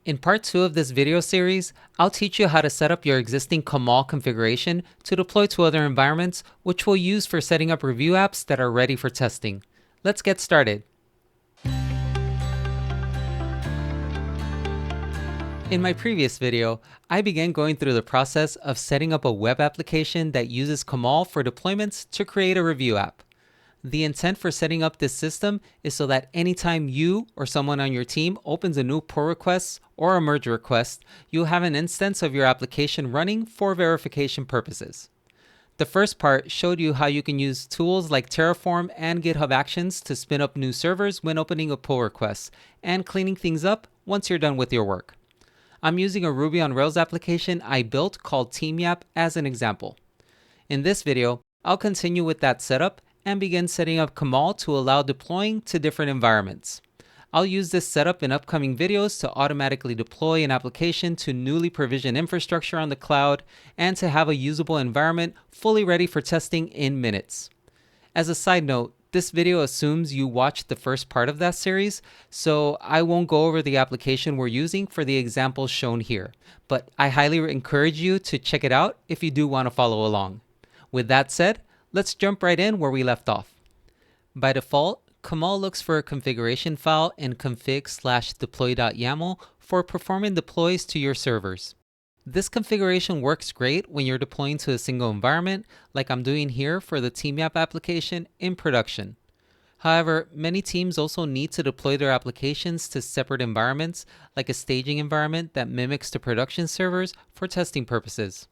In part 2 of this video series, I'll teach you how to set up your existing Kamal configuration to deploy to other environments, which we'll use for setting up review apps that are ready for testing. Let's get started. In my previous video, I began going through the process of setting up a web application that uses Kamal for deployments to create a review app. The intent for setting up this system is so that anytime you or someone on your team opens a new pull request or a merge request, you'll have an instance of your application running for verification purposes. The first part showed you how you can use tools like Terraform and GitHub Actions to spin up new servers when opening a pull request and cleaning things up once you're done with your work. I'm using a Ruby on Rails application I built called TeamYap as an example. In this video, I'll continue with that setup and begin setting up Kamal to allow deploying to different environments. I'll use this setup in upcoming videos to automatically deploy an application to newly provisioned infrastructure on the cloud and to have a usable environment fully ready for testing in minutes. As a side note, this video assumes you watched the first part of that series, so I won't go over the application we're using for the examples shown here, but I highly encourage you to check it out if you do want to follow along. With that said, let's jump right in where we left off. By default, Kamal looks for a configuration file in config/deploy.yaml for performing deploys to your servers. This configuration works great when you're deploying to a single environment, like I'm doing here for the TeamYap application in production. However, many teams also need to deploy their applications to separate environments, like a staging environment that mimics the production servers for testing purposes.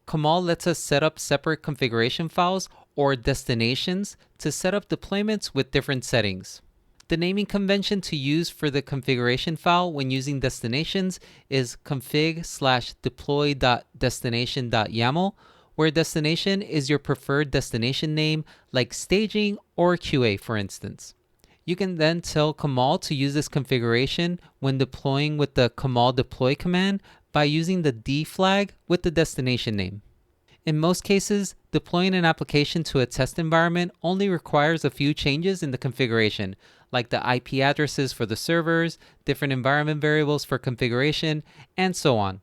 Kamal lets us set up separate configuration files or destinations to set up deployments with different settings. The naming convention to use for the configuration file when using destinations is config/deploy.destination.yaml, where destination is your preferred destination name like staging or QA, for instance. You can then tell Kamal to use this configuration when deploying with the Kamal deploy command by using the D flag with the destination name. In most cases, deploying an application to a test environment only requires a few changes in the configuration, like the IP addresses for the servers, different environment variables for configuration, and so on.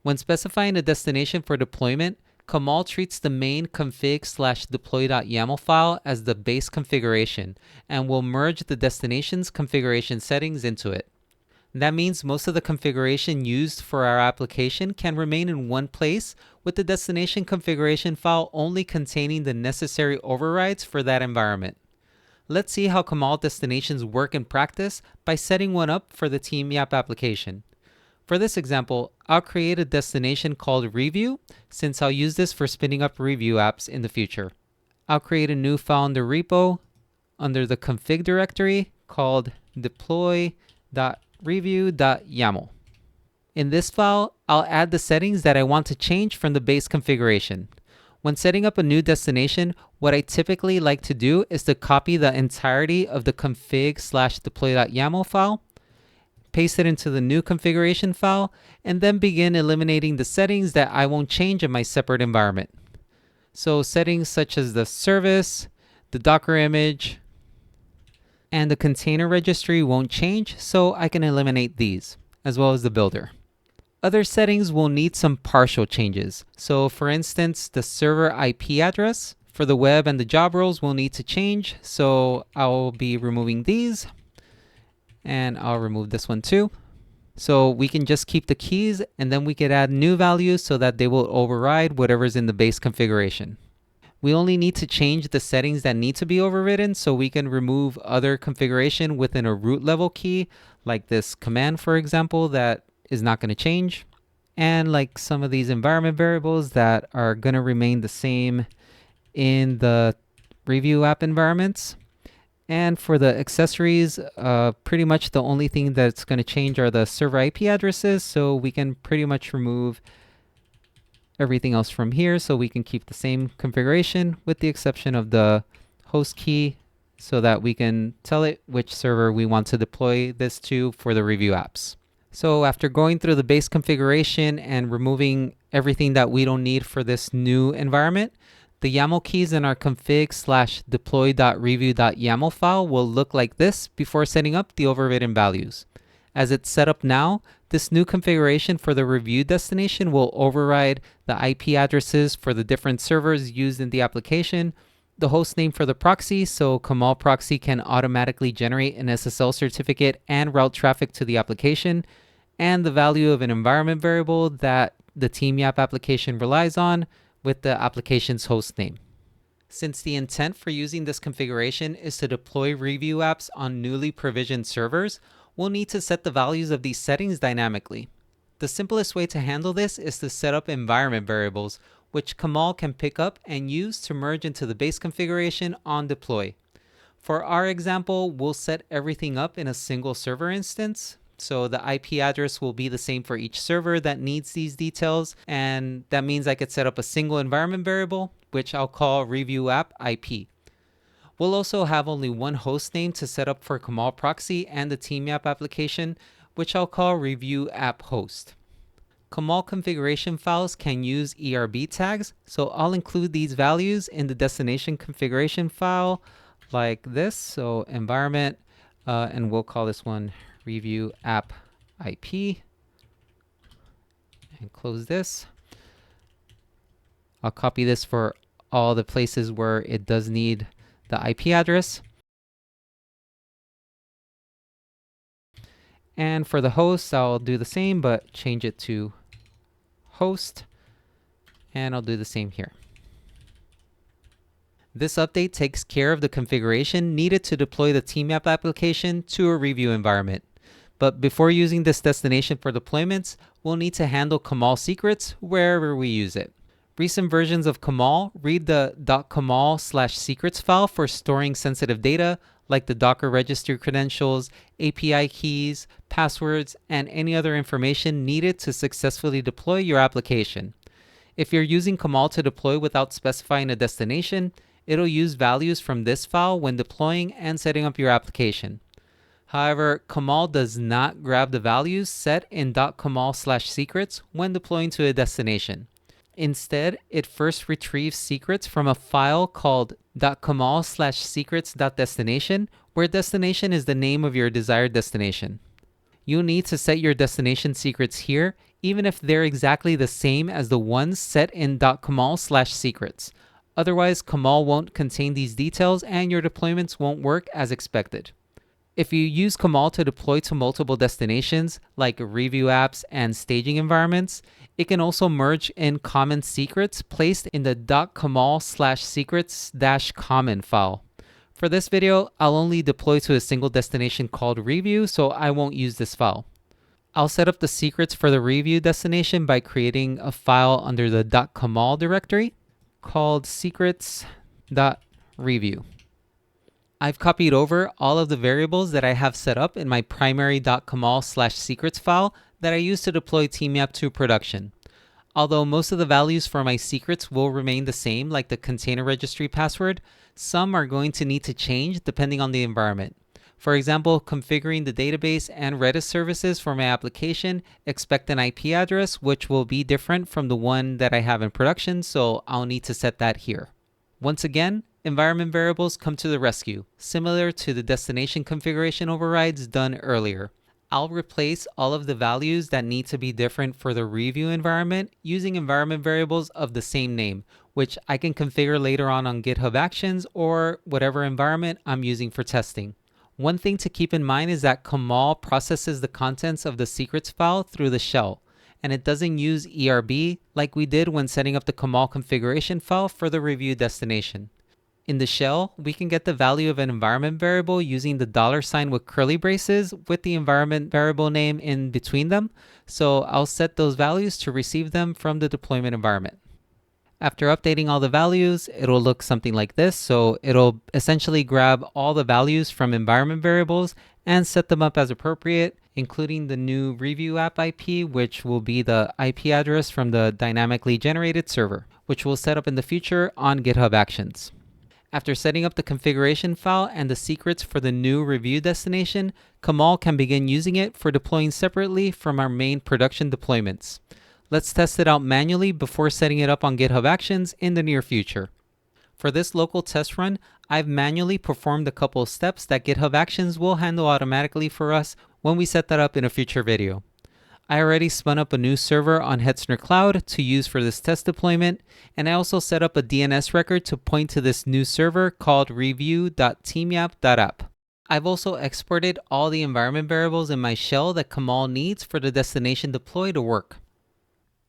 When specifying a destination for deployment, Kamal treats the main config/deploy.yaml file as the base configuration and will merge the destination's configuration settings into it. That means most of the configuration used for our application can remain in one place, with the destination configuration file only containing the necessary overrides for that environment. Let's see how Kamal destinations work in practice by setting one up for the TeamYap application. For this example, I'll create a destination called Review, since I'll use this for spinning up review apps in the future. I'll create a new file in the repo under the config directory called deploy.review.yaml. In this file, I'll add the settings that I want to change from the base configuration. When setting up a new destination, what I typically like to do is to copy the entirety of the config/deploy.yaml file, paste it into the new configuration file, and then begin eliminating the settings that I won't change in my separate environment. So settings such as the service, the Docker image, and the container registry won't change, so I can eliminate these, as well as the builder. Other settings will need some partial changes. So for instance, the server IP address for the web and the job roles will need to change. So I'll be removing these, and I'll remove this one too. So we can just keep the keys, and then we can add new values so that they will override whatever's in the base configuration. We only need to change the settings that need to be overridden, so we can remove other configuration within a root level key, like this command, for example, that is not going to change, and like some of these environment variables that are going to remain the same in the review app environments. And for the accessories, pretty much the only thing that's going to change are the server IP addresses, so we can pretty much remove everything else from here, so we can keep the same configuration with the exception of the host key, so that we can tell it which server we want to deploy this to for the review apps. So after going through the base configuration and removing everything that we don't need for this new environment, the YAML keys in our config/deploy.review.yaml file will look like this before setting up the overridden values. As it's set up now, This new configuration for the review destination will override the IP addresses for the different servers used in the application, the host name for the proxy, so Kamal proxy can automatically generate an SSL certificate and route traffic to the application, and the value of an environment variable that the TeamYap application relies on with the application's host name. Since the intent for using this configuration is to deploy review apps on newly provisioned servers, we'll need to set the values of these settings dynamically. The simplest way to handle this is to set up environment variables, which Kamal can pick up and use to merge into the base configuration on deploy. For our example, we'll set everything up in a single server instance. So the IP address will be the same for each server that needs these details. And that means I could set up a single environment variable, which I'll call review app IP. We'll also have only one host name to set up for Kamal proxy and the TeamYap application, which I'll call review app host. Kamal configuration files can use ERB tags, so I'll include these values in the destination configuration file like this. So environment, and we'll call this one review app IP, and close this. I'll copy this for all the places where it does need the IP address. And for the host, I'll do the same, but change it to host, and I'll do the same here. This update takes care of the configuration needed to deploy the TeamYap application to a review environment. But before using this destination for deployments, we'll need to handle Kamal secrets wherever we use it. Recent versions of Kamal read the .kamal/secrets file for storing sensitive data like the Docker registry credentials, API keys, passwords, and any other information needed to successfully deploy your application. If you're using Kamal to deploy without specifying a destination, it'll use values from this file when deploying and setting up your application. However, Kamal does not grab the values set in .kamal/secrets when deploying to a destination. Instead, it first retrieves secrets from a file called .kamal/secrets.destination, where destination is the name of your desired destination. You'll need to set your destination secrets here, even if they're exactly the same as the ones set in .kamal/secrets. Otherwise, Kamal won't contain these details and your deployments won't work as expected. If you use Kamal to deploy to multiple destinations, like review apps and staging environments, it can also merge in common secrets placed in the .kamal/secrets-common file. For this video, I'll only deploy to a single destination called review, so I won't use this file. I'll set up the secrets for the review destination by creating a file under the .kamal directory called secrets.review. I've copied over all of the variables that I have set up in my primary .kamal/secrets file that I use to deploy TeamYap to production. Although most of the values for my secrets will remain the same, like the container registry password, some are going to need to change depending on the environment. For example, configuring the database and Redis services for my application expect an IP address which will be different from the one that I have in production, so I'll need to set that here. Once again, environment variables come to the rescue, similar to the destination configuration overrides done earlier. I'll replace all of the values that need to be different for the review environment using environment variables of the same name, which I can configure later on GitHub Actions or whatever environment I'm using for testing. One thing to keep in mind is that Kamal processes the contents of the secrets file through the shell, and it doesn't use ERB like we did when setting up the Kamal configuration file for the review destination. In the shell, we can get the value of an environment variable using the $sign with curly braces with the environment variable name in between them, so I'll set those values to receive them from the deployment environment. After updating all the values, it'll look something like this, so it'll essentially grab all the values from environment variables and set them up as appropriate, including the new review app IP, which will be the IP address from the dynamically generated server, which we'll set up in the future on GitHub Actions. After setting up the configuration file and the secrets for the new review destination, Kamal can begin using it for deploying separately from our main production deployments. Let's test it out manually before setting it up on GitHub Actions in the near future. For this local test run, I've manually performed a couple of steps that GitHub Actions will handle automatically for us when we set that up in a future video. I already spun up a new server on Hetzner Cloud to use for this test deployment, and I also set up a DNS record to point to this new server called review.teamyap.app. I've also exported all the environment variables in my shell that Kamal needs for the destination deploy to work.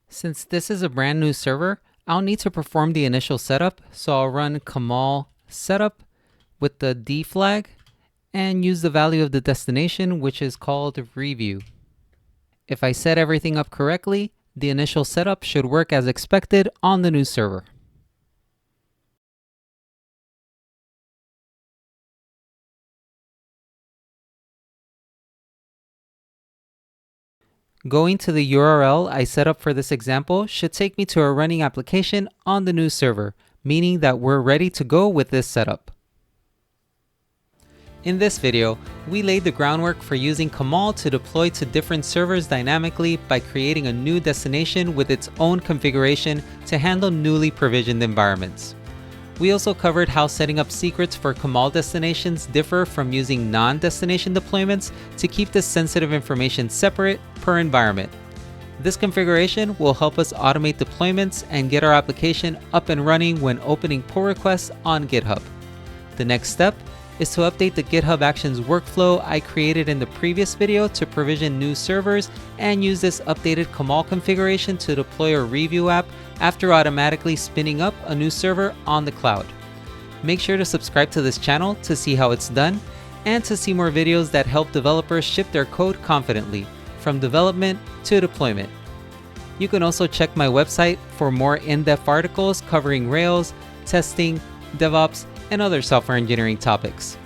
Since this is a brand new server, I'll need to perform the initial setup, so I'll run Kamal setup with the D flag and use the value of the destination, which is called review. If I set everything up correctly, the initial setup should work as expected on the new server. Going to the URL I set up for this example should take me to a running application on the new server, meaning that we're ready to go with this setup. In this video, we laid the groundwork for using Kamal to deploy to different servers dynamically by creating a new destination with its own configuration to handle newly provisioned environments. We also covered how setting up secrets for Kamal destinations differ from using non-destination deployments to keep this sensitive information separate per environment. This configuration will help us automate deployments and get our application up and running when opening pull requests on GitHub. The next step is to update the GitHub Actions workflow I created in the previous video to provision new servers and use this updated Kamal configuration to deploy a review app after automatically spinning up a new server on the cloud. Make sure to subscribe to this channel to see how it's done and to see more videos that help developers ship their code confidently, from development to deployment. You can also check my website for more in-depth articles covering Rails, testing, DevOps, and other software engineering topics.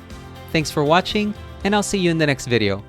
Thanks for watching, and I'll see you in the next video.